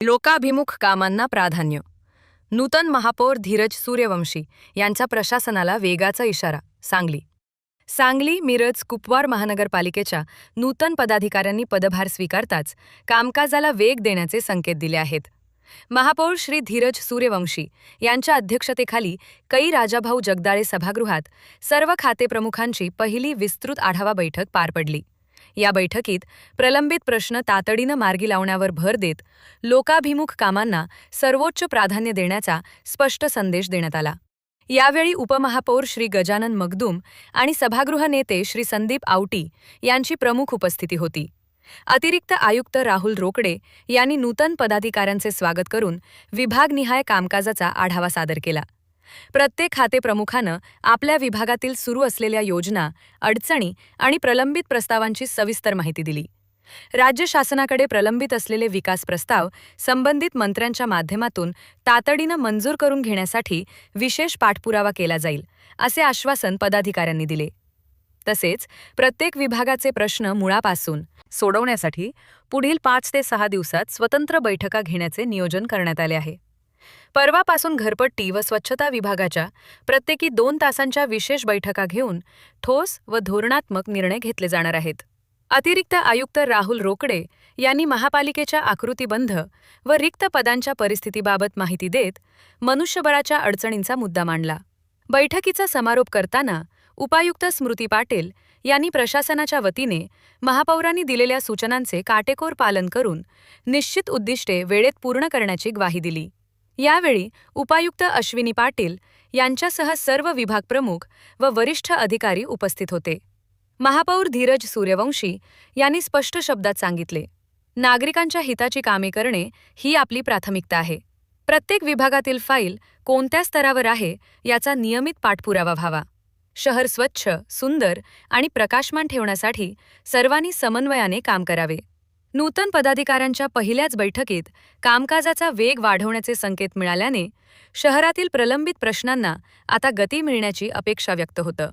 लोकाभिमुख कामांना प्राधान्य. नूतन महापौर धीरज सूर्यवंशी यांच्या प्रशासनाला वेगाचा इशारा. सांगली, मिरज, कुपवार महानगरपालिकेच्या नूतन पदाधिकाऱ्यांनी पदभार स्वीकारताच कामकाजाला वेग देण्याचे संकेत दिले आहेत. महापौर श्री धीरज सूर्यवंशी यांच्या अध्यक्षतेखाली राजाभाऊ जगदाळे सभागृहात सर्व खातेप्रमुखांची पहिली विस्तृत आढावा बैठक पार पडली. या बैठकीत प्रलंबित प्रश्न तातडीनं मार्गी लावण्यावर भर देत लोकाभिमुख कामांना सर्वोच्च प्राधान्य देण्याचा स्पष्ट संदेश देण्यात आला. यावेळी उपमहापौर श्री गजानन मगदूम आणि सभागृह नेते श्री संदीप आवटी यांची प्रमुख उपस्थिती होती. अतिरिक्त आयुक्त राहुल रोकडे यांनी नूतन पदाधिकाऱ्यांचे स्वागत करून विभागनिहाय कामकाजाचा आढावा सादर केला. प्रत्येक खातेप्रमुखानं आपल्या विभागातील सुरू असलेल्या योजना, अडचणी आणि प्रलंबित प्रस्तावांची सविस्तर माहिती दिली. राज्य शासनाकडे प्रलंबित असलेले विकास प्रस्ताव संबंधित मंत्र्यांच्या माध्यमातून तातडीनं मंजूर करून घेण्यासाठी विशेष पाठपुरावा केला जाईल, असे आश्वासन पदाधिकाऱ्यांनी दिले. तसेच प्रत्येक विभागाचे प्रश्न मुळापासून सोडवण्यासाठी पुढील 5 ते 6 दिवसात स्वतंत्र बैठका घेण्याचे नियोजन करण्यात आले आहे. परवापासून घरपट्टी व स्वच्छता विभागाच्या प्रत्येकी 2 तासांच्या विशेष बैठका घेऊन ठोस व धोरणात्मक निर्णय घेतले जाणार आहेत. अतिरिक्त आयुक्त राहुल रोकडे यांनी महापालिकेच्या आकृतीबंध व रिक्त पदांच्या परिस्थितीबाबत माहिती देत मनुष्यबळाच्या अडचणींचा मुद्दा मांडला. बैठकीचा समारोप करताना उपायुक्त स्मृती पाटील यांनी प्रशासनाच्या वतीने महापौरांनी दिलेल्या सूचनांचे काटेकोर पालन करून निश्चित उद्दिष्टे वेळेत पूर्ण करण्याची ग्वाही दिली. यावेळी उपायुक्त अश्विनी पाटील यांच्यासह सर्व विभाग प्रमुख व वरिष्ठ अधिकारी उपस्थित होते. महापौर धीरज सूर्यवंशी यांनी स्पष्ट शब्दात सांगितले, नागरिकांच्या हिताची कामे करणे ही आपली प्राथमिकता आहे. प्रत्येक विभागातील फाईल कोणत्या स्तरावर आहे याचा नियमित पाठपुरावा व्हावा. शहर स्वच्छ, सुंदर आणि प्रकाशमान ठेवण्यासाठी सर्वांनी समन्वयाने काम करावे. नूतन पदाधिकाऱ्यांच्या पहिल्याच बैठकीत कामकाजाचा वेग वाढवण्याचे संकेत मिळाल्याने शहरातील प्रलंबित प्रश्नांना आता गती मिळण्याची अपेक्षा व्यक्त होतं.